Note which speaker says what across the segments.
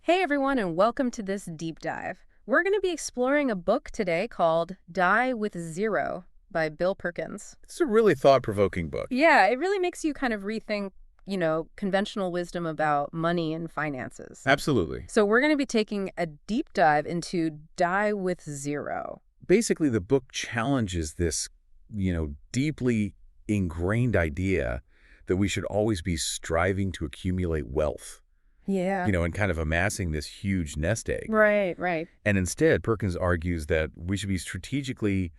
Speaker 1: Hey everyone, and welcome to this deep dive. We're going to be exploring a book today called Die with Zero by Bill Perkins.
Speaker 2: It's a really thought-provoking book.
Speaker 1: Yeah, it really makes you kind of rethink, conventional wisdom about money and finances.
Speaker 2: Absolutely.
Speaker 1: So we're going to be taking a deep dive into Die with Zero.
Speaker 2: Basically, the book challenges this, deeply ingrained idea that we should always be striving to accumulate wealth.
Speaker 1: Yeah.
Speaker 2: And kind of amassing this huge nest egg.
Speaker 1: Right.
Speaker 2: And instead, Perkins argues that we should be strategically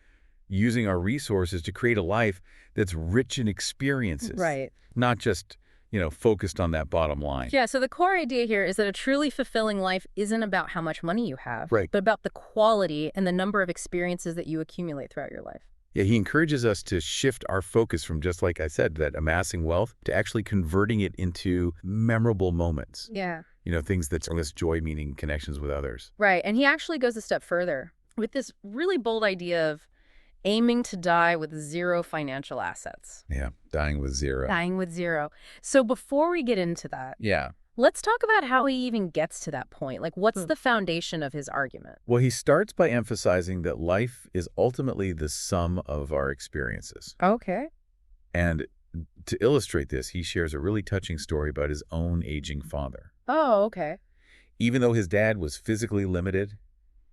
Speaker 2: using our resources to create a life that's rich in experiences.
Speaker 1: Right.
Speaker 2: Not just, focused on that bottom line.
Speaker 1: Yeah, so the core idea here is that a truly fulfilling life isn't about how much money you have,
Speaker 2: Right.
Speaker 1: but about the quality and the number of experiences that you accumulate throughout your life.
Speaker 2: Yeah, he encourages us to shift our focus from, just like I said, that amassing wealth to actually converting it into memorable moments.
Speaker 1: Yeah.
Speaker 2: Things that bring us joy, meaning connections with others.
Speaker 1: Right, and he actually goes a step further with this really bold idea of aiming to die with zero financial assets.
Speaker 2: Yeah, dying with zero.
Speaker 1: Dying with zero. So before we get into that,
Speaker 2: Yeah.
Speaker 1: let's talk about how he even gets to that point. Like, what's the foundation of his argument?
Speaker 2: Well, he starts by emphasizing that life is ultimately the sum of our experiences.
Speaker 1: Okay.
Speaker 2: And to illustrate this, he shares a really touching story about his own aging father.
Speaker 1: Oh, okay.
Speaker 2: Even though his dad was physically limited,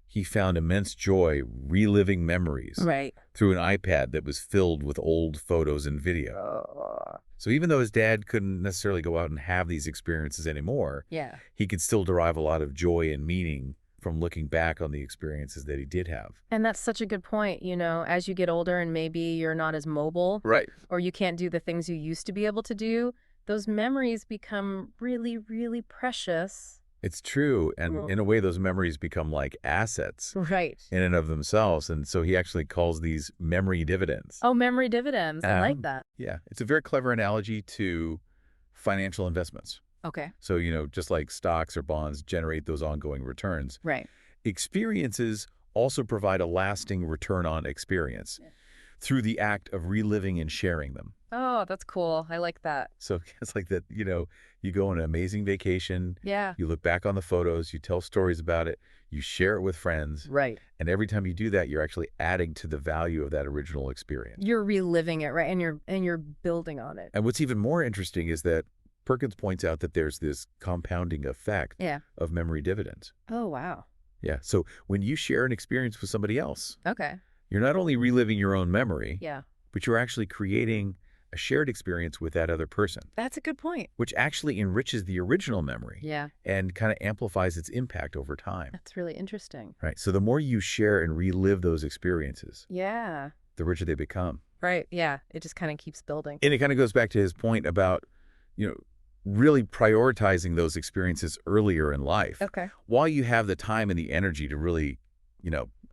Speaker 2: he found immense joy reliving memories
Speaker 1: Right.
Speaker 2: through an iPad that was filled with old photos and video. So even though his dad couldn't necessarily go out and have these experiences anymore,
Speaker 1: Yeah.
Speaker 2: he could still derive a lot of joy and meaning from looking back on the experiences that he did have.
Speaker 1: And that's such a good point. As you get older and maybe you're not as mobile
Speaker 2: Right.
Speaker 1: or you can't do the things you used to be able to do, those memories become really, really precious.
Speaker 2: It's true. And in a way, those memories become like assets
Speaker 1: Right.
Speaker 2: in and of themselves. And so he actually calls these memory dividends.
Speaker 1: Oh, memory dividends. I like that.
Speaker 2: Yeah. It's a very clever analogy to financial investments.
Speaker 1: Okay.
Speaker 2: So, just like stocks or bonds generate those ongoing returns,
Speaker 1: Right.
Speaker 2: experiences also provide a lasting return on experience through the act of reliving and sharing them.
Speaker 1: Oh, that's cool. I like that.
Speaker 2: So it's like that, you go on an amazing vacation,
Speaker 1: Yeah.
Speaker 2: you look back on the photos, you tell stories about it, you share it with friends.
Speaker 1: Right.
Speaker 2: And every time you do that, you're actually adding to the value of that original experience.
Speaker 1: You're reliving it, right? And you're building on it.
Speaker 2: And what's even more interesting is that Perkins points out that there's this compounding effect of memory dividends.
Speaker 1: Oh, wow.
Speaker 2: Yeah. So when you share an experience with somebody else,
Speaker 1: Okay.
Speaker 2: you're not only reliving your own memory,
Speaker 1: Yeah.
Speaker 2: but you're actually creating a shared experience with that other person,
Speaker 1: That's a good point.
Speaker 2: which actually enriches the original memory
Speaker 1: Yeah.
Speaker 2: and kind of amplifies its impact over time.
Speaker 1: That's really interesting.
Speaker 2: Right. So the more you share and relive those experiences,
Speaker 1: Yeah.
Speaker 2: the richer they become.
Speaker 1: Right. Yeah. It just kind of keeps building.
Speaker 2: And it kind of goes back to his point about, really prioritizing those experiences earlier in life.
Speaker 1: Okay.
Speaker 2: While you have the time and the energy to really,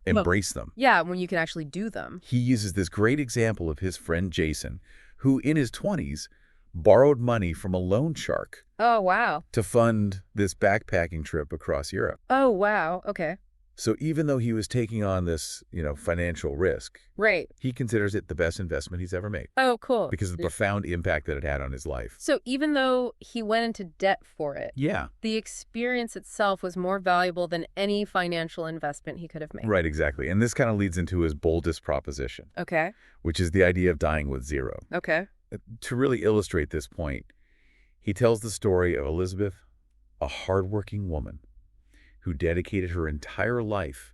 Speaker 2: embrace them.
Speaker 1: Yeah, when you can actually do them.
Speaker 2: He uses this great example of his friend Jason, who in his 20s borrowed money from a loan shark
Speaker 1: Oh, wow.
Speaker 2: to fund this backpacking trip across Europe.
Speaker 1: Oh, wow. Okay.
Speaker 2: So even though he was taking on this, financial risk,
Speaker 1: Right.
Speaker 2: he considers it the best investment he's ever made
Speaker 1: Oh, cool.
Speaker 2: because of the profound impact that it had on his life.
Speaker 1: So even though he went into debt for it,
Speaker 2: Yeah,
Speaker 1: the experience itself was more valuable than any financial investment he could have made.
Speaker 2: right, exactly. And this kind of leads into his boldest proposition,
Speaker 1: Okay.
Speaker 2: which is the idea of dying with zero.
Speaker 1: Okay.
Speaker 2: To really illustrate this point, he tells the story of Elizabeth, a hardworking woman who dedicated her entire life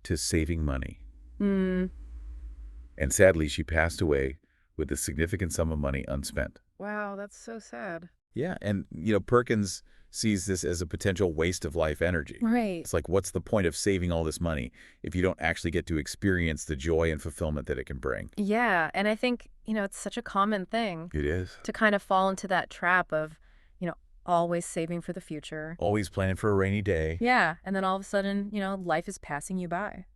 Speaker 2: to saving money.
Speaker 1: Hmm.
Speaker 2: And sadly, she passed away with a significant sum of money unspent.
Speaker 1: Wow, that's so sad.
Speaker 2: Yeah, and, Perkins sees this as a potential waste of life energy.
Speaker 1: Right.
Speaker 2: It's like, what's the point of saving all this money if you don't actually get to experience the joy and fulfillment that it can bring?
Speaker 1: Yeah, and I think, it's such a common thing
Speaker 2: It is.
Speaker 1: to kind of fall into that trap of, always saving for the future.
Speaker 2: Always planning for a rainy day.
Speaker 1: Yeah, and then all of a sudden, life is passing you by.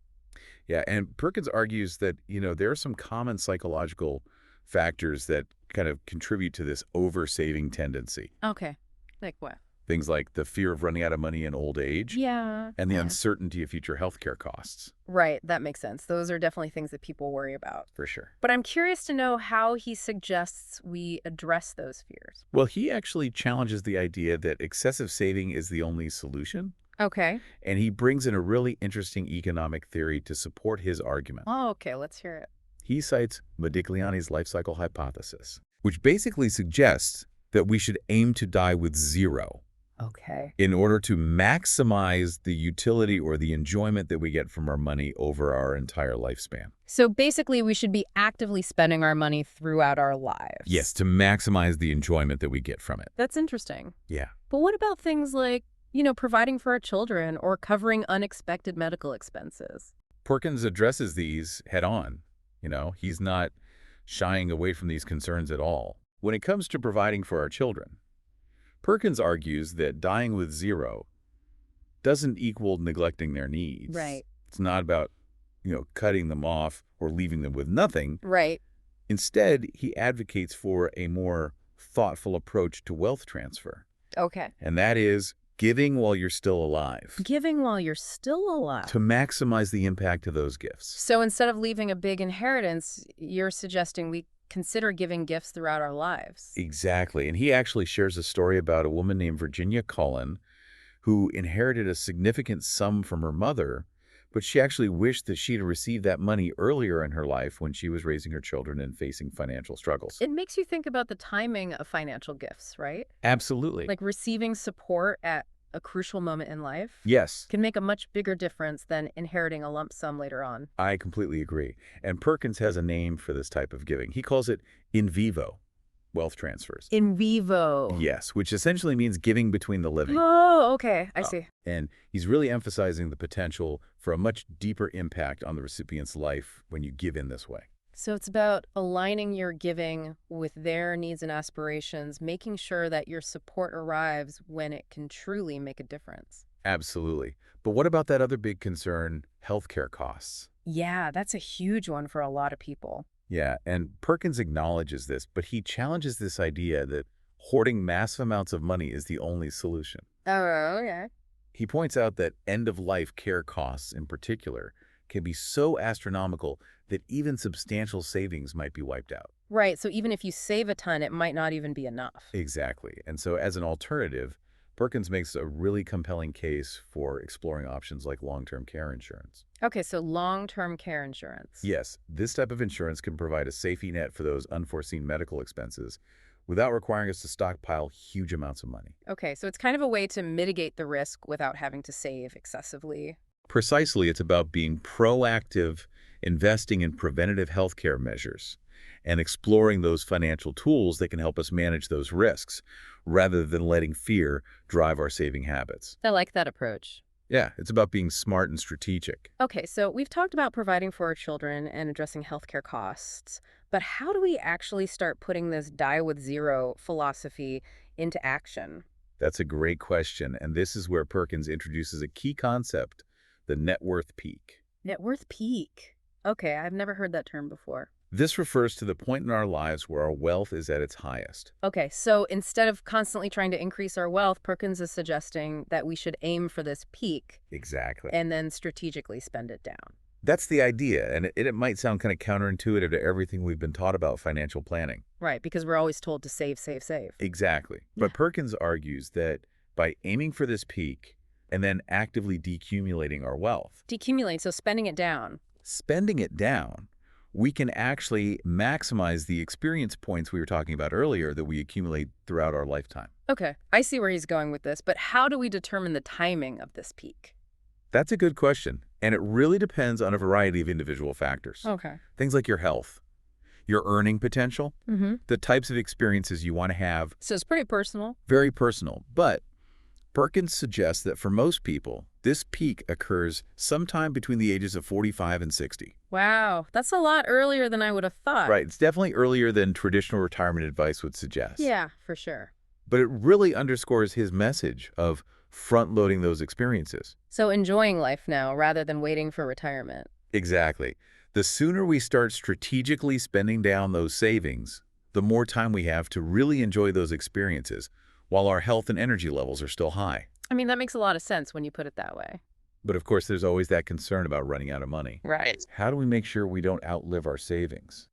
Speaker 2: Yeah, and Perkins argues that, there are some common psychological factors that kind of contribute to this over-saving tendency.
Speaker 1: Okay. Like what?
Speaker 2: Things like the fear of running out of money in old age
Speaker 1: Yeah.
Speaker 2: and the uncertainty of future healthcare costs.
Speaker 1: Right, that makes sense. Those are definitely things that people worry about.
Speaker 2: For sure.
Speaker 1: But I'm curious to know how he suggests we address those fears.
Speaker 2: Well, he actually challenges the idea that excessive saving is the only solution,
Speaker 1: Okay.
Speaker 2: and he brings in a really interesting economic theory to support his argument.
Speaker 1: Oh, okay, let's hear it.
Speaker 2: He cites Modigliani's life cycle hypothesis, which basically suggests that we should aim to die with zero
Speaker 1: Okay.
Speaker 2: in order to maximize the utility or the enjoyment that we get from our money over our entire lifespan.
Speaker 1: So basically, we should be actively spending our money throughout our lives.
Speaker 2: Yes, to maximize the enjoyment that we get from it.
Speaker 1: That's interesting.
Speaker 2: Yeah.
Speaker 1: But what about things like, providing for our children or covering unexpected medical expenses?
Speaker 2: Perkins addresses these head on. He's not shying away from these concerns at all. When it comes to providing for our children, Perkins argues that dying with zero doesn't equal neglecting their needs.
Speaker 1: Right.
Speaker 2: It's not about, cutting them off or leaving them with nothing.
Speaker 1: Right.
Speaker 2: Instead, he advocates for a more thoughtful approach to wealth transfer.
Speaker 1: Okay.
Speaker 2: And that is giving while you're still alive.
Speaker 1: Giving while you're still alive.
Speaker 2: To maximize the impact of those gifts.
Speaker 1: So instead of leaving a big inheritance, you're suggesting we consider giving gifts throughout our lives.
Speaker 2: Exactly. And he actually shares a story about a woman named Virginia Cullen who inherited a significant sum from her mother, but she actually wished that she'd received that money earlier in her life when she was raising her children and facing financial struggles.
Speaker 1: It makes you think about the timing of financial gifts, right?
Speaker 2: Absolutely.
Speaker 1: Like receiving support at a crucial moment in life
Speaker 2: Yes,
Speaker 1: can make a much bigger difference than inheriting a lump sum later on.
Speaker 2: I completely agree. And Perkins has a name for this type of giving. He calls it in vivo wealth transfers.
Speaker 1: In vivo.
Speaker 2: Yes, which essentially means giving between the living.
Speaker 1: Oh, okay. I see.
Speaker 2: And he's really emphasizing the potential for a much deeper impact on the recipient's life when you give in this way.
Speaker 1: So it's about aligning your giving with their needs and aspirations, making sure that your support arrives when it can truly make a difference.
Speaker 2: Absolutely. But what about that other big concern, healthcare costs?
Speaker 1: Yeah, that's a huge one for a lot of people.
Speaker 2: Yeah, and Perkins acknowledges this, but he challenges this idea that hoarding massive amounts of money is the only solution.
Speaker 1: Oh, okay.
Speaker 2: He points out that end-of-life care costs in particular can be so astronomical that even substantial savings might be wiped out.
Speaker 1: Right, so even if you save a ton, it might not even be enough.
Speaker 2: Exactly. And so as an alternative, Perkins makes a really compelling case for exploring options like long-term care insurance.
Speaker 1: Okay, so long-term care insurance.
Speaker 2: Yes, this type of insurance can provide a safety net for those unforeseen medical expenses without requiring us to stockpile huge amounts of money.
Speaker 1: Okay, so it's kind of a way to mitigate the risk without having to save excessively.
Speaker 2: Precisely, it's about being proactive, investing in preventative healthcare measures, and exploring those financial tools that can help us manage those risks, rather than letting fear drive our saving habits.
Speaker 1: I like that approach.
Speaker 2: Yeah, it's about being smart and strategic.
Speaker 1: Okay, so we've talked about providing for our children and addressing healthcare costs, but how do we actually start putting this die with zero philosophy into action?
Speaker 2: That's a great question, and this is where Perkins introduces a key concept, the net worth peak.
Speaker 1: Net worth peak. Okay, I've never heard that term before.
Speaker 2: This refers to the point in our lives where our wealth is at its highest.
Speaker 1: Okay, so instead of constantly trying to increase our wealth, Perkins is suggesting that we should aim for this peak
Speaker 2: Exactly.
Speaker 1: and then strategically spend it down.
Speaker 2: That's the idea, and it might sound kind of counterintuitive to everything we've been taught about financial planning.
Speaker 1: Right, because we're always told to save, save, save.
Speaker 2: Exactly.
Speaker 1: Yeah.
Speaker 2: But Perkins argues that by aiming for this peak and then actively decumulating our wealth,
Speaker 1: Decumulate, so spending it down.
Speaker 2: spending it down, we can actually maximize the experience points we were talking about earlier that we accumulate throughout our lifetime.
Speaker 1: Okay, I see where he's going with this, but how do we determine the timing of this peak?
Speaker 2: That's a good question, and it really depends on a variety of individual factors.
Speaker 1: Okay.
Speaker 2: Things like your health, your earning potential,
Speaker 1: Mm-hmm.
Speaker 2: the types of experiences you want to have,
Speaker 1: So it's pretty personal.
Speaker 2: very personal. But Perkins suggests that for most people, this peak occurs sometime between the ages of 45 and 60.
Speaker 1: Wow, that's a lot earlier than I would have thought.
Speaker 2: Right, it's definitely earlier than traditional retirement advice would suggest.
Speaker 1: Yeah, for sure.
Speaker 2: But it really underscores his message of front-loading those experiences.
Speaker 1: So enjoying life now rather than waiting for retirement.
Speaker 2: Exactly. The sooner we start strategically spending down those savings, the more time we have to really enjoy those experiences while our health and energy levels are still high.
Speaker 1: I mean, that makes a lot of sense when you put it that way.
Speaker 2: But of course, there's always that concern about running out of money.
Speaker 1: Right.
Speaker 2: How do we make sure we don't outlive our savings?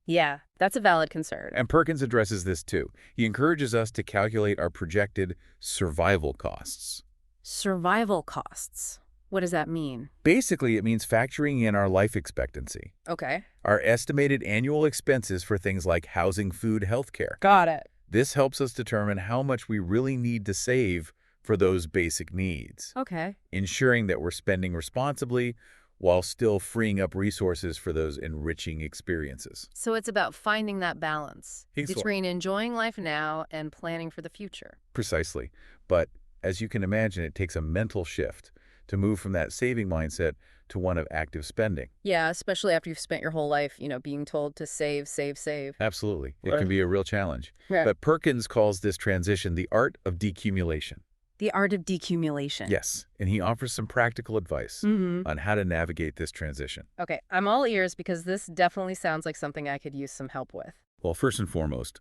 Speaker 1: Yeah, that's a valid concern.
Speaker 2: And Perkins addresses this too. He encourages us to calculate our projected survival costs.
Speaker 1: Survival costs. What does that mean?
Speaker 2: Basically, it means factoring in our life expectancy,
Speaker 1: Okay.
Speaker 2: our estimated annual expenses for things like housing, food, healthcare.
Speaker 1: Got it.
Speaker 2: This helps us determine how much we really need to save for those basic needs,
Speaker 1: Okay.
Speaker 2: ensuring that we're spending responsibly while still freeing up resources for those enriching experiences.
Speaker 1: So it's about finding that balance
Speaker 2: Exactly.
Speaker 1: between enjoying life now and planning for the future.
Speaker 2: Precisely. But as you can imagine, it takes a mental shift to move from that saving mindset to one of active spending.
Speaker 1: Yeah, especially after you've spent your whole life, being told to save, save, save.
Speaker 2: Absolutely. It
Speaker 1: Right.
Speaker 2: can be a real challenge.
Speaker 1: Right.
Speaker 2: But Perkins calls this transition the art of decumulation.
Speaker 1: The art of decumulation.
Speaker 2: Yes, and he offers some practical advice
Speaker 1: Mm-hmm.
Speaker 2: on how to navigate this transition.
Speaker 1: Okay, I'm all ears because this definitely sounds like something I could use some help with.
Speaker 2: Well, first and foremost,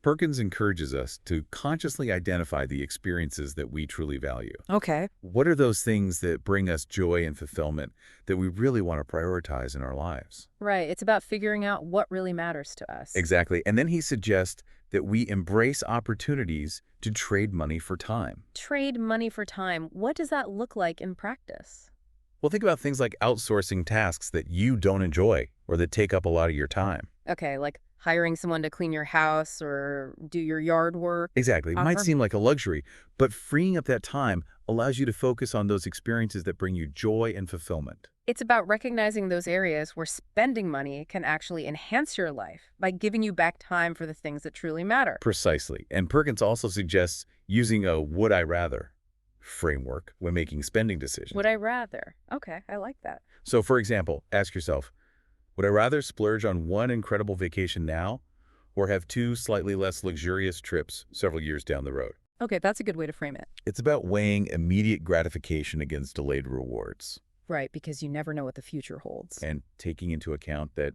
Speaker 2: Perkins encourages us to consciously identify the experiences that we truly value.
Speaker 1: Okay.
Speaker 2: What are those things that bring us joy and fulfillment that we really want to prioritize in our lives?
Speaker 1: Right, it's about figuring out what really matters to us.
Speaker 2: Exactly. And then he suggests that we embrace opportunities to trade money for time.
Speaker 1: Trade money for time. What does that look like in practice?
Speaker 2: Well, think about things like outsourcing tasks that you don't enjoy or that take up a lot of your time.
Speaker 1: Okay, like hiring someone to clean your house or do your yard work.
Speaker 2: Exactly. It might
Speaker 1: Uh-huh.
Speaker 2: seem like a luxury, but freeing up that time allows you to focus on those experiences that bring you joy and fulfillment.
Speaker 1: It's about recognizing those areas where spending money can actually enhance your life by giving you back time for the things that truly matter.
Speaker 2: Precisely. And Perkins also suggests using a would I rather framework when making spending decisions.
Speaker 1: Would I rather? Okay, I like that.
Speaker 2: So, for example, ask yourself, would I rather splurge on one incredible vacation now or have two slightly less luxurious trips several years down the road?
Speaker 1: Okay, that's a good way to frame it.
Speaker 2: It's about weighing immediate gratification against delayed rewards
Speaker 1: Right, because you never know what the future holds.
Speaker 2: and taking into account that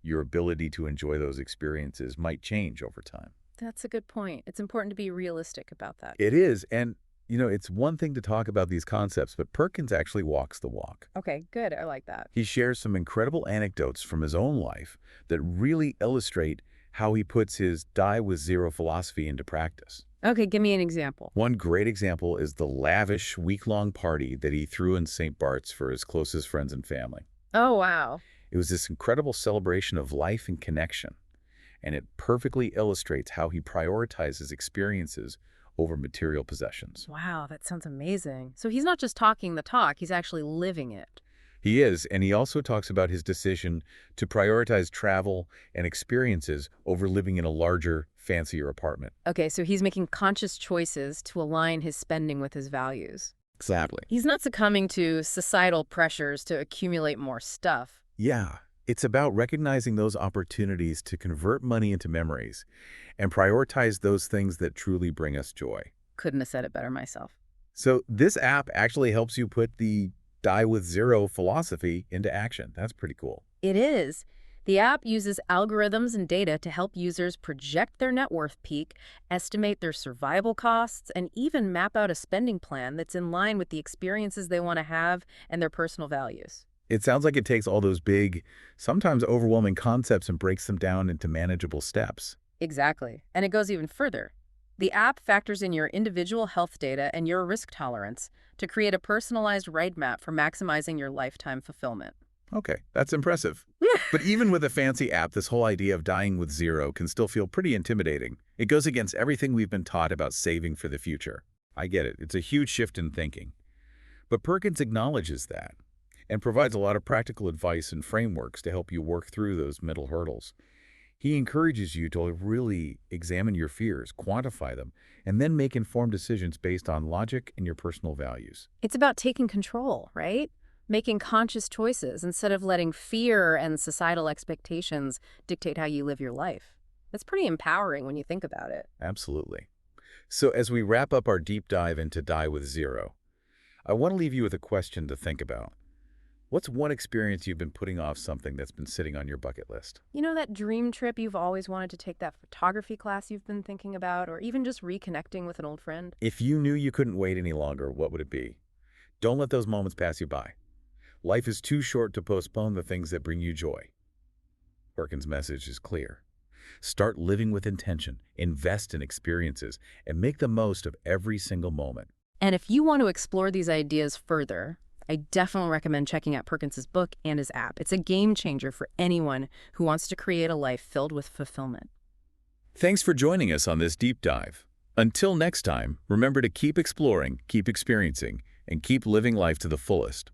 Speaker 2: your ability to enjoy those experiences might change over time.
Speaker 1: That's a good point. It's important to be realistic about that.
Speaker 2: It is. And, it's one thing to talk about these concepts, but Perkins actually walks the walk.
Speaker 1: Okay, good. I like that.
Speaker 2: He shares some incredible anecdotes from his own life that really illustrate how he puts his die with zero philosophy into practice.
Speaker 1: Okay, give me an example.
Speaker 2: One great example is the lavish week-long party that he threw in St. Bart's for his closest friends and family.
Speaker 1: Oh, wow.
Speaker 2: It was this incredible celebration of life and connection, and it perfectly illustrates how he prioritizes experiences over material possessions.
Speaker 1: Wow, that sounds amazing. So he's not just talking the talk, he's actually living it.
Speaker 2: He is, and he also talks about his decision to prioritize travel and experiences over living in a larger, fancier apartment.
Speaker 1: Okay, so he's making conscious choices to align his spending with his values.
Speaker 2: Exactly.
Speaker 1: He's not succumbing to societal pressures to accumulate more stuff.
Speaker 2: Yeah, it's about recognizing those opportunities to convert money into memories and prioritize those things that truly bring us joy.
Speaker 1: Couldn't have said it better myself.
Speaker 2: So this app actually helps you put the die with zero philosophy into action. That's pretty cool.
Speaker 1: It is. The app uses algorithms and data to help users project their net worth peak, estimate their survival costs, and even map out a spending plan that's in line with the experiences they want to have and their personal values.
Speaker 2: It sounds like it takes all those big, sometimes overwhelming concepts and breaks them down into manageable steps.
Speaker 1: Exactly. And it goes even further. The app factors in your individual health data and your risk tolerance to create a personalized roadmap for maximizing your lifetime fulfillment.
Speaker 2: Okay, that's impressive. But even with a fancy app, this whole idea of dying with zero can still feel pretty intimidating. It goes against everything we've been taught about saving for the future. I get it. It's a huge shift in thinking. But Perkins acknowledges that and provides a lot of practical advice and frameworks to help you work through those mental hurdles. He encourages you to really examine your fears, quantify them, and then make informed decisions based on logic and your personal values.
Speaker 1: It's about taking control, right? Making conscious choices instead of letting fear and societal expectations dictate how you live your life. That's pretty empowering when you think about it.
Speaker 2: Absolutely. So as we wrap up our deep dive into Die with Zero, I want to leave you with a question to think about. What's one experience you've been putting off, something that's been sitting on your bucket list?
Speaker 1: You know, that dream trip you've always wanted to take, that photography class you've been thinking about, or even just reconnecting with an old friend?
Speaker 2: If you knew you couldn't wait any longer, what would it be? Don't let those moments pass you by. Life is too short to postpone the things that bring you joy. Perkins' message is clear. Start living with intention, invest in experiences, and make the most of every single moment.
Speaker 1: And if you want to explore these ideas further, I definitely recommend checking out Perkins's book and his app. It's a game changer for anyone who wants to create a life filled with fulfillment.
Speaker 2: Thanks for joining us on this deep dive. Until next time, remember to keep exploring, keep experiencing, and keep living life to the fullest.